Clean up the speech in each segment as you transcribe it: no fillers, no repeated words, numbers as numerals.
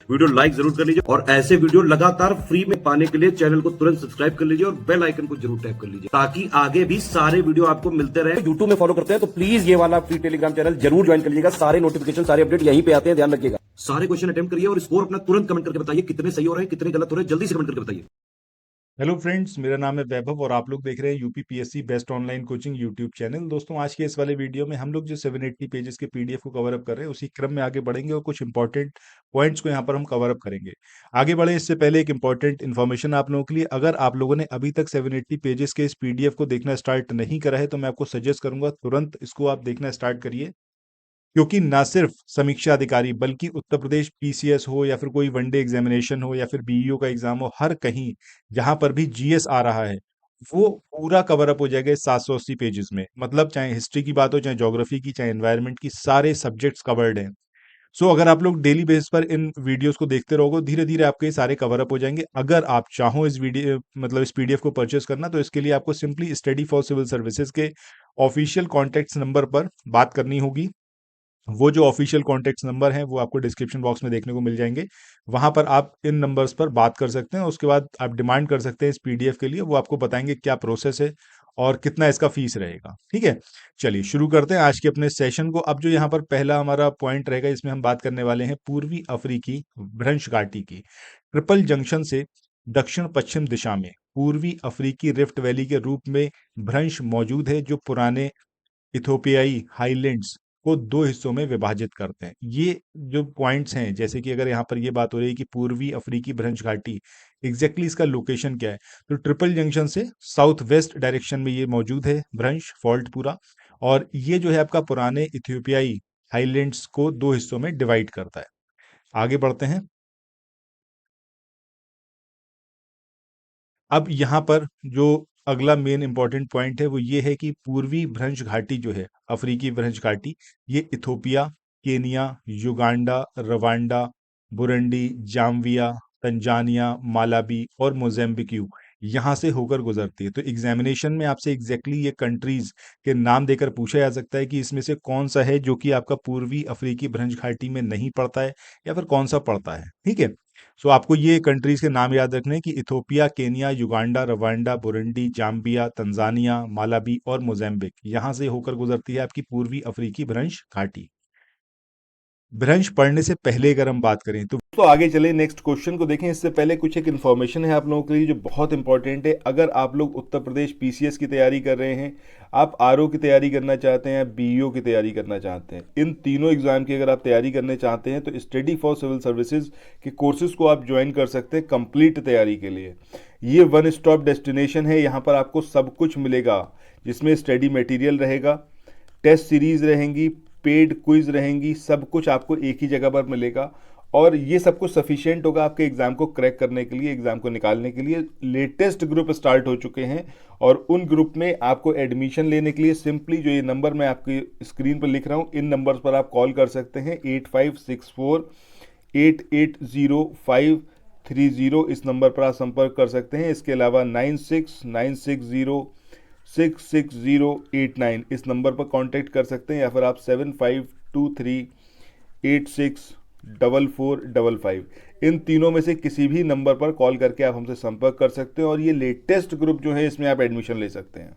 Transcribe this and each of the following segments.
Video like जरूर कर लीजिए और ऐसे वीडियो लगातार फ्री में पाने के लिए चैनल को तुरंत सब्सक्राइब कर लीजिए और बेल आइकन को जरूर टैप कर लीजिए ताकि आगे भी सारे वीडियो आपको मिलते रहे। यूट्यूब में फॉलो करते हैं तो प्लीज ये वाला फ्री टेलीग्राम चैनल जरूर ज्वाइन कर लीजिएगा। सारे नोटिफिकेशन सारे अपडेट यहीं पे आते हैं, ध्यान रखिएगा। सारे क्वेश्चन अटेम्प्ट करिए और स्कोर अपना तुरंत कमेंट करके बताइए कितने सही हो रहे हैं कितने गलत हो रहे हैं, जल्दी से कमेंट करके बताइए। हेलो फ्रेंड्स, मेरा नाम है वैभव और आप लोग देख रहे हैं UP PSC best online coaching YouTube channel. दोस्तों, आज के इस वाले वीडियो में हम लोग जो 780 पेजेस के पीडीएफ को कवर अप कर रहे हैं उसी क्रम में आगे बढ़ेंगे और कुछ इंपॉर्टेंट पॉइंट्स को यहाँ पर हम कवर अप करेंगे। आगे बढ़े इससे पहले एक इंपॉर्टेंट इन्फॉर्मेशन आप लोगों के लिए, अगर आप लोगों ने अभी तक 780 पेजेस के इस पीडीएफ को देखना स्टार्ट नहीं करा है तो मैं आपको सजेस्ट करूंगा तुरंत इसको आप देखना स्टार्ट करिए, क्योंकि ना सिर्फ समीक्षा अधिकारी बल्कि उत्तर प्रदेश पीसीएस हो या फिर कोई वनडे एग्जामिनेशन हो या फिर बीईओ का एग्जाम हो, हर कहीं जहां पर भी जीएस आ रहा है वो पूरा कवर अप हो जाएगा इस 780 पेजेस में। मतलब चाहे हिस्ट्री की बात हो, चाहे ज्योग्राफी की, चाहे एनवायरनमेंट की, सारे सब्जेक्ट्स कवर्ड हैं। सो अगर आप लोग डेली बेसिस पर इन वीडियोस को देखते रहोगे, धीरे धीरे आपके ये सारे कवर अप हो जाएंगे। अगर आप चाहो इस वीडियो मतलब इस पीडीएफ को परचेस करना, तो इसके लिए आपको simply study for civil services के ऑफिशियल कॉन्टैक्ट्स नंबर पर बात करनी होगी। वो जो ऑफिशियल कॉन्टैक्ट्स नंबर हैं वो आपको डिस्क्रिप्शन बॉक्स में देखने को मिल जाएंगे। वहां पर आप इन नंबर्स पर बात कर सकते हैं। उसके बाद आप डिमांड कर सकते हैं इस पीडीएफ के लिए, वो आपको बताएंगे क्या प्रोसेस है और कितना इसका फीस रहेगा। ठीक है, चलिए शुरू करते हैं आज के अपने सेशन को। अब जो यहाँ पर पहला हमारा पॉइंट रहेगा, इसमें हम बात करने वाले हैं पूर्वी अफ्रीकी भ्रंश घाटी की। ट्रिपल जंक्शन से दक्षिण पश्चिम दिशा में पूर्वी अफ्रीकी रिफ्ट वैली के रूप में भ्रंश मौजूद है, जो पुराने इथोपियाई हाईलैंड्स को दो हिस्सों में विभाजित करते हैं। ये जो पॉइंट्स हैं, जैसे कि अगर यहाँ पर ये बात हो रही है कि पूर्वी अफ्रीकी भ्रंश घाटी, एग्जैक्टली इसका लोकेशन क्या है, तो ट्रिपल जंक्शन से साउथ वेस्ट डायरेक्शन में ये मौजूद है भ्रंश फॉल्ट पूरा। और ये जो है आपका पुराने इथियोपियाई हाईलैंड्स को दो हिस्सों में डिवाइड करता है। आगे बढ़ते हैं। अब यहाँ पर जो अगला मेन इंपॉर्टेंट पॉइंट है वो ये है कि पूर्वी भ्रंश घाटी जो है, अफ्रीकी भ्रंश घाटी, ये Ethiopia, Kenya, Uganda, Rwanda, Burundi, Zambia, Tanzania, Malawi और मोज़ेम्बिक्यू यहाँ से होकर गुजरती है। तो एग्जामिनेशन में आपसे एग्जैक्टली ये कंट्रीज के नाम देकर पूछा जा सकता है कि इसमें से कौन सा है जो कि आपका पूर्वी अफ्रीकी भ्रंश घाटी में नहीं पड़ता है या फिर कौन सा पड़ता है। ठीक है, सो आपको ये कंट्रीज के नाम याद रखने हैं कि Ethiopia, Kenya, Uganda, Rwanda, Burundi, Zambia, Tanzania, Malawi और मोज़ेम्बिक यहाँ से होकर गुजरती है आपकी पूर्वी अफ्रीकी भ्रंश घाटी। भ्रंश पढ़ने से पहले अगर हम बात करें तो आगे चले नेक्स्ट क्वेश्चन को देखें। इससे पहले कुछ एक इन्फॉर्मेशन है आप लोगों के लिए जो बहुत इंपॉर्टेंट है। अगर आप लोग उत्तर प्रदेश पीसीएस की तैयारी कर रहे हैं, आप आरओ की तैयारी करना चाहते हैं, बीईओ की तैयारी करना चाहते हैं, इन तीनों एग्जाम की अगर आप तैयारी करने चाहते हैं तो स्टडी फॉर सिविल सर्विसेज के कोर्सेज को आप ज्वाइन कर सकते हैं कंप्लीट तैयारी के लिए। ये वन स्टॉप डेस्टिनेशन है, यहाँ पर आपको सब कुछ मिलेगा, जिसमें स्टडी मटेरियल रहेगा, टेस्ट सीरीज रहेंगी, पेड क्विज रहेंगी, सब कुछ आपको एक ही जगह पर मिलेगा। और ये सब कुछ सफिशिएंट होगा आपके एग्जाम को क्रैक करने के लिए, एग्जाम को निकालने के लिए। लेटेस्ट ग्रुप स्टार्ट हो चुके हैं और उन ग्रुप में आपको एडमिशन लेने के लिए सिंपली जो ये नंबर मैं आपकी स्क्रीन पर लिख रहा हूँ, इन नंबर्स पर आप कॉल कर सकते हैं। 8564-880530, इस नंबर पर आप संपर्क कर सकते हैं। इसके अलावा 9696066089 इस नंबर पर कांटेक्ट कर सकते हैं, या फिर आप 7523864455 इन तीनों में से किसी भी नंबर पर कॉल करके आप हमसे संपर्क कर सकते हैं और ये लेटेस्ट ग्रुप जो है इसमें आप एडमिशन ले सकते हैं।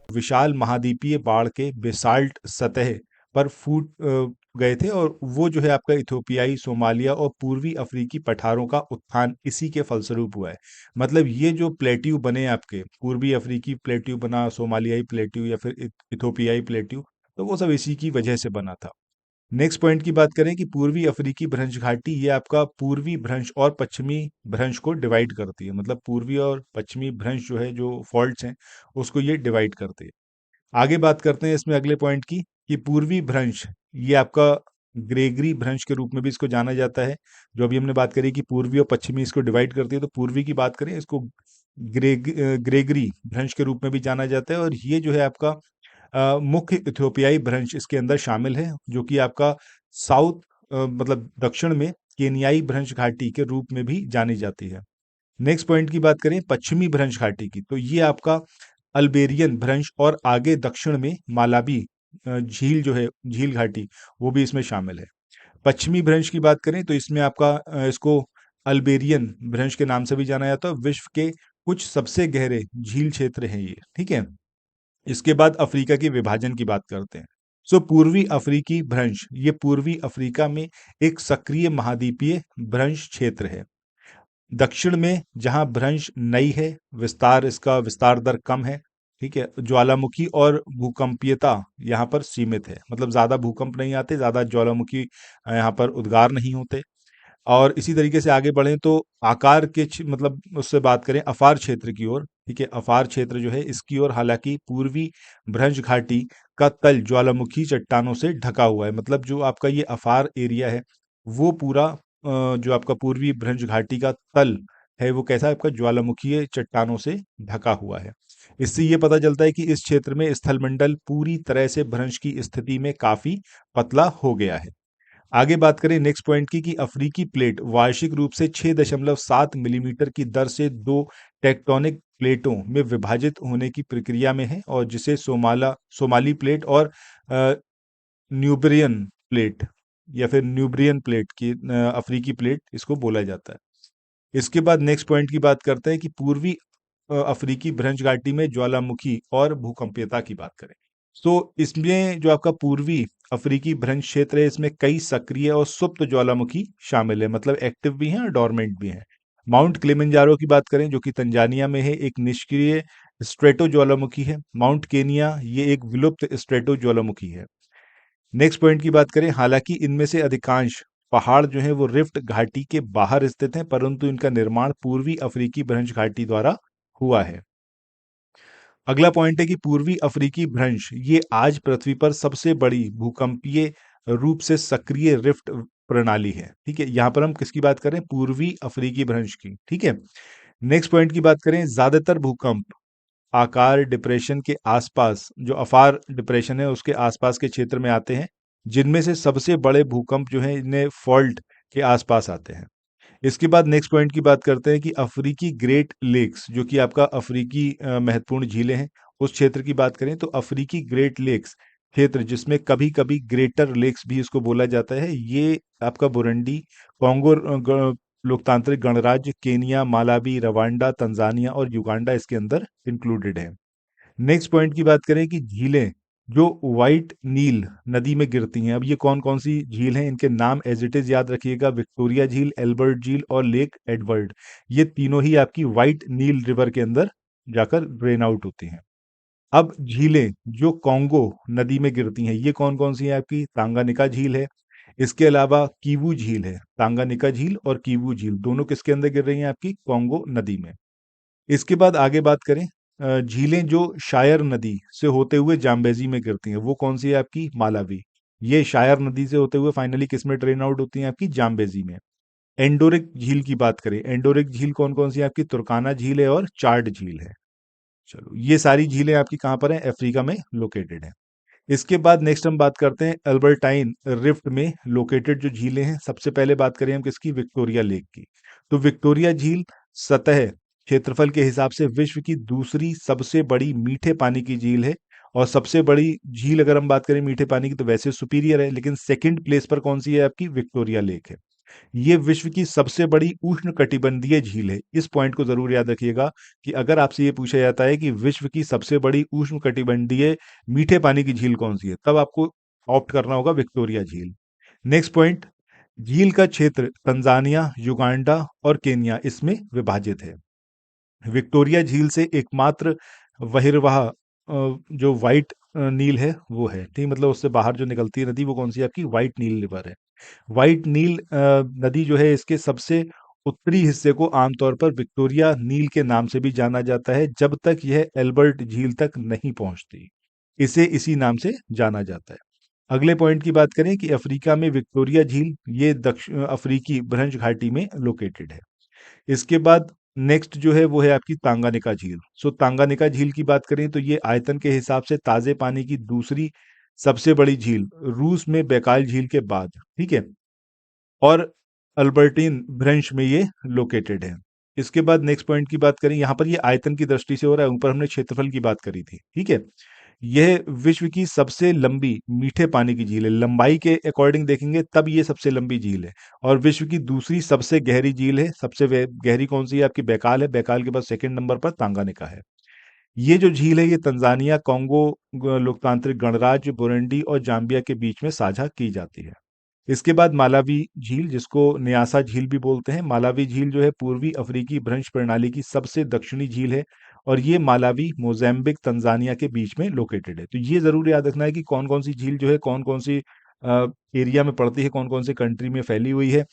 विशाल महाद्वीपीय बाढ़ के बेसाल्ट सतह पर फूट गए थे और वो जो है आपका इथोपियाई, सोमालिया और पूर्वी अफ्रीकी पठारों का उत्थान इसी के फलस्वरूप हुआ है। मतलब ये जो प्लेट्यू बने आपके, पूर्वी अफ्रीकी प्लेट्यू बना, सोमालियाई प्लेट्यू या फिर इथोपियाई प्लेट्यू, तो वो सब इसी की वजह से बना था। नेक्स्ट पॉइंट की बात करें कि पूर्वी अफ्रीकी भ्रंश घाटी, ये आपका पूर्वी भ्रंश और पश्चिमी भ्रंश को डिवाइड करती है। मतलब पूर्वी और पश्चिमी भ्रंश जो है, जो फॉल्ट्स हैं, उसको ये डिवाइड करती है। आगे बात करते हैं इसमें अगले पॉइंट की कि पूर्वी भ्रंश, ये आपका ग्रेगरी भ्रंश के रूप में भी इसको जाना जाता है। जो अभी हमने बात करी कि पूर्वी और पश्चिमी इसको डिवाइड करती है, तो पूर्वी की बात करें, इसको ग्रेगरी भ्रंश के रूप में भी जाना जाता है। और ये जो है आपका मुख्य इथियोपियाई भ्रंश इसके अंदर शामिल है, जो कि आपका साउथ मतलब दक्षिण में केनियाई भ्रंश घाटी के रूप में भी जानी जाती है। नेक्स्ट पॉइंट की बात करें पश्चिमी भ्रंश घाटी की, तो ये आपका अल्बेरियन भ्रंश और आगे दक्षिण में मालावी झील जो है, झील घाटी, वो भी इसमें शामिल है। पश्चिमी भ्रंश की बात करें तो इसमें आपका इसको अल्बेरियन भ्रंश के नाम से भी जाना जाता है। विश्व के कुछ सबसे गहरे झील क्षेत्र हैं ये, ठीक है। इसके बाद अफ्रीका के विभाजन की बात करते हैं। सो पूर्वी अफ्रीकी भ्रंश, ये पूर्वी अफ्रीका में एक सक्रिय महाद्वीपीय भ्रंश क्षेत्र है। दक्षिण में जहां भ्रंश नई है, विस्तार इसका विस्तार दर कम है, ठीक है। ज्वालामुखी और भूकंपीयता यहाँ पर सीमित है, मतलब ज्यादा भूकंप नहीं आते, ज्यादा ज्वालामुखी यहाँ पर उद्गार नहीं होते। और इसी तरीके से आगे बढ़ें तो आकार के मतलब उससे बात करें अफार क्षेत्र की ओर, ठीक है। अफार क्षेत्र जो है इसकी ओर, हालांकि पूर्वी भ्रंश घाटी का तल ज्वालामुखी चट्टानों से ढका हुआ है, मतलब जो आपका ये अफार एरिया है वो पूरा जो आपका पूर्वी भ्रंश घाटी का तल है वो कैसा है, आपका ज्वालामुखीय चट्टानों से ढका हुआ है। इससे ये पता चलता है कि इस क्षेत्र में स्थलमंडल पूरी तरह से भ्रंश की स्थिति में काफी पतला हो गया है। आगे बात करें नेक्स्ट पॉइंट की, कि अफ्रीकी प्लेट वार्षिक रूप से 6.7 मिलीमीटर की दर से दो टेक्टोनिक प्लेटों में विभाजित होने की प्रक्रिया में है, और जिसे सोमाली प्लेट और न्यूब्रियन प्लेट या फिर न्यूब्रियन प्लेट की अफ्रीकी प्लेट इसको बोला जाता है। इसके बाद नेक्स्ट पॉइंट की बात करते हैं कि पूर्वी अफ्रीकी भ्रंश घाटी में ज्वालामुखी और भूकंपीयता की बात करें। तो इसमें जो आपका पूर्वी अफ्रीकी भ्रंश क्षेत्र है इसमें कई सक्रिय और सुप्त ज्वालामुखी शामिल है, मतलब एक्टिव भी हैं और डोरमेंट भी हैं। माउंट किलिमंजारो की बात करें जो कि तंजानिया में है, एक निष्क्रिय स्ट्रेटो ज्वालामुखी है। माउंट केनिया ये एक विलुप्त स्ट्रेटो ज्वालामुखी है। नेक्स्ट पॉइंट की बात करें, हालांकि इनमें से अधिकांश पहाड़ जो है वो रिफ्ट घाटी के बाहर स्थित हैं, परंतु इनका निर्माण पूर्वी अफ्रीकी भ्रंश घाटी द्वारा हुआ है। अगला पॉइंट है कि पूर्वी अफ्रीकी भ्रंश ये आज पृथ्वी पर सबसे बड़ी भूकंपीय रूप से सक्रिय रिफ्ट प्रणाली है, ठीक है। यहां पर हम किसकी बात करें, पूर्वी अफ्रीकी भ्रंश की, ठीक है। नेक्स्ट पॉइंट की बात करें, ज्यादातर भूकंप आकार डिप्रेशन के आसपास, जो अफार डिप्रेशन है उसके आसपास के क्षेत्र में आते हैं, जिनमें से सबसे बड़े भूकंप जो है इन्हें फॉल्ट के आसपास आते हैं। इसके बाद नेक्स्ट पॉइंट की बात करते हैं कि अफ्रीकी ग्रेट लेक्स, जो कि आपका अफ्रीकी महत्वपूर्ण झीलें हैं, उस क्षेत्र की बात करें तो अफ्रीकी ग्रेट लेक्स क्षेत्र, जिसमें कभी कभी ग्रेटर लेक्स भी इसको बोला जाता है, ये आपका बुरुंडी, कॉन्गो लोकतांत्रिक गणराज्य, केनिया, मालावी, रवांडा, तंजानिया और युगांडा इसके अंदर इंक्लूडेड है। नेक्स्ट पॉइंट की बात करें कि झीलें जो व्हाइट नील नदी में गिरती हैं, अब ये कौन कौन सी झील हैं, इनके नाम एज इट इज याद रखिएगा, विक्टोरिया झील, एल्बर्ट झील और लेक एडवर्ड। ये तीनों ही आपकी व्हाइट नील रिवर के अंदर जाकर ड्रेन आउट होती हैं। अब झीलें जो कॉन्गो नदी में गिरती हैं, ये कौन कौन सी हैं आपकी, तांगानिका झील है, इसके अलावा कीवू झील है। तांगानिका झील और कीवू झील दोनों किसके अंदर गिर रही हैं, आपकी कॉन्गो नदी में। इसके बाद आगे बात करें, झीलें जो शायर नदी से होते हुए जाम्बेजी में गिरती हैं, वो कौन सी है आपकी, मालावी। ये शायर नदी से होते हुए फाइनली किस में ड्रेन आउट होती हैं, आपकी जाम्बेजी में। एंडोरिक झील की बात करें, एंडोरिक झील कौन कौन सी है आपकी, तुर्काना झील है और चार्ड झील है। चलो, ये सारी झीलें आपकी कहाँ पर हैं, अफ्रीका में लोकेटेड है। इसके बाद नेक्स्ट हम बात करते हैं अल्बर्टाइन रिफ्ट में लोकेटेड जो झीलें हैं। सबसे पहले बात करें हम किसकी, विक्टोरिया लेक की। तो विक्टोरिया झील सतह क्षेत्रफल के हिसाब से विश्व की दूसरी सबसे बड़ी मीठे पानी की झील है, और सबसे बड़ी झील अगर हम बात करें मीठे पानी की तो वैसे सुपीरियर है, लेकिन सेकंड प्लेस पर कौन सी है आपकी, विक्टोरिया लेक है। ये विश्व की सबसे बड़ी उष्णकटिबंधीय झील है। इस पॉइंट को जरूर याद रखिएगा कि अगर आपसे ये पूछा जाता है कि विश्व की सबसे बड़ी उष्णकटिबंधीय मीठे पानी की झील कौन सी है, तब आपको ऑप्ट करना होगा विक्टोरिया झील। नेक्स्ट पॉइंट, झील का क्षेत्र तंजानिया, युगांडा और केनिया इसमें विभाजित है। विक्टोरिया झील से एकमात्र बहिर्वाह जो व्हाइट नील है वो है, ठीक, मतलब उससे बाहर जो निकलती है नदी वो कौन सी है आपकी, व्हाइट नील रिवर है। व्हाइट नील नदी जो है इसके सबसे उत्तरी हिस्से को आमतौर पर विक्टोरिया नील के नाम से भी जाना जाता है, जब तक यह एल्बर्ट झील तक नहीं पहुंचती, इसे इसी नाम से जाना जाता है। अगले पॉइंट की बात करें कि अफ्रीका में विक्टोरिया झील ये दक्षिण अफ्रीकी भ्रंश घाटी में लोकेटेड है। इसके बाद नेक्स्ट जो है वो है आपकी तांगानिका झील। सो तांगानिका झील की बात करें तो ये आयतन के हिसाब से ताजे पानी की दूसरी सबसे बड़ी झील, रूस में बैकाल झील के बाद, ठीक है, और अल्बर्टीन भ्रंश में ये लोकेटेड है। इसके बाद नेक्स्ट पॉइंट की बात करें, यहाँ पर ये आयतन की दृष्टि से हो रहा है, ऊपर हमने क्षेत्रफल की बात करी थी, ठीक है। यह विश्व की सबसे लंबी मीठे पानी की झील है। लंबाई के अकॉर्डिंग देखेंगे तब ये सबसे लंबी झील है। और विश्व की दूसरी सबसे गहरी झील है। सबसे गहरी कौन सी है? आपकी बैकाल है। बैकाल के बाद सेकंड नंबर पर तांगानिका है। ये जो झील है ये तंजानिया, कॉन्गो लोकतांत्रिक गणराज्य, बुरुंडी और जाम्बिया के बीच में साझा की जाती है। इसके बाद मालावी झील, जिसको न्यासा झील भी बोलते हैं। मालावी झील जो है पूर्वी अफ्रीकी भ्रंश प्रणाली की सबसे दक्षिणी झील है और ये मालावी, मोजाम्बिक, तंजानिया के बीच में लोकेटेड है। तो ये जरूर याद रखना है कि कौन कौन सी झील जो है कौन कौन सी एरिया में पड़ती है, कौन कौन सी कंट्री में फैली हुई है।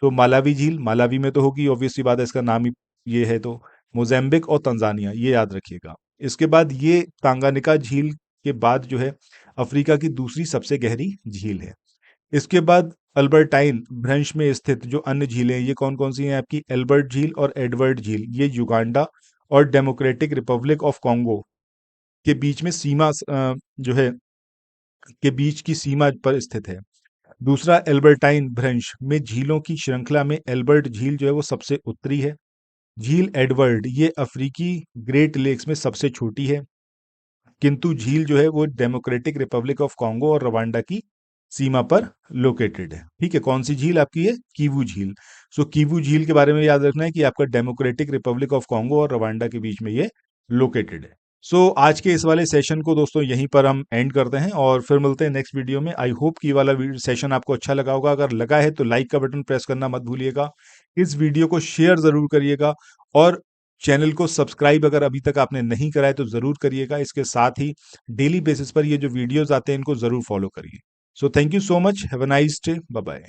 तो मालावी झील मालावी में तो होगी, ऑब्वियस सी बात है, इसका नाम ही ये है। तो मोजाम्बिक और तंजानिया, ये याद रखिएगा। इसके बाद ये तांगानिका झील के बाद जो है अफ्रीका की दूसरी सबसे गहरी झील है। इसके बाद अल्बर्टाइन भ्रंश में स्थित जो अन्य झीलें हैं, ये कौन कौन सी हैं? आपकी एल्बर्ट झील और एडवर्ड झील, ये युगांडा और डेमोक्रेटिक रिपब्लिक ऑफ कॉन्गो के बीच में जो है के बीच की सीमा पर स्थित है। दूसरा, एल्बर्टाइन भ्रंश में झीलों की श्रृंखला में एल्बर्ट झील जो है वो सबसे उत्तरी है। झील एडवर्ड ये अफ्रीकी ग्रेट लेक्स में सबसे छोटी है, किंतु झील जो है वो डेमोक्रेटिक रिपब्लिक ऑफ कॉन्गो और रवांडा की सीमा पर लोकेटेड है। ठीक है, कौन सी झील आपकी है? कीवू झील। सो कीवू झील के बारे में याद रखना है कि आपका डेमोक्रेटिक रिपब्लिक ऑफ कॉन्गो और रवांडा के बीच में ये लोकेटेड है। सो आज के इस वाले सेशन को दोस्तों यहीं पर हम एंड करते हैं और फिर मिलते हैं नेक्स्ट वीडियो में। आई होप कि ये वाला सेशन आपको अच्छा लगा होगा। अगर लगा है तो लाइक का बटन प्रेस करना मत भूलिएगा। इस वीडियो को शेयर जरूर करिएगा और चैनल को सब्सक्राइब अगर अभी तक आपने नहीं करा है तो जरूर करिएगा। इसके साथ ही डेली बेसिस पर ये जो वीडियोस आते हैं इनको जरूर फॉलो करिए। So thank you so much, have a nice day, bye bye.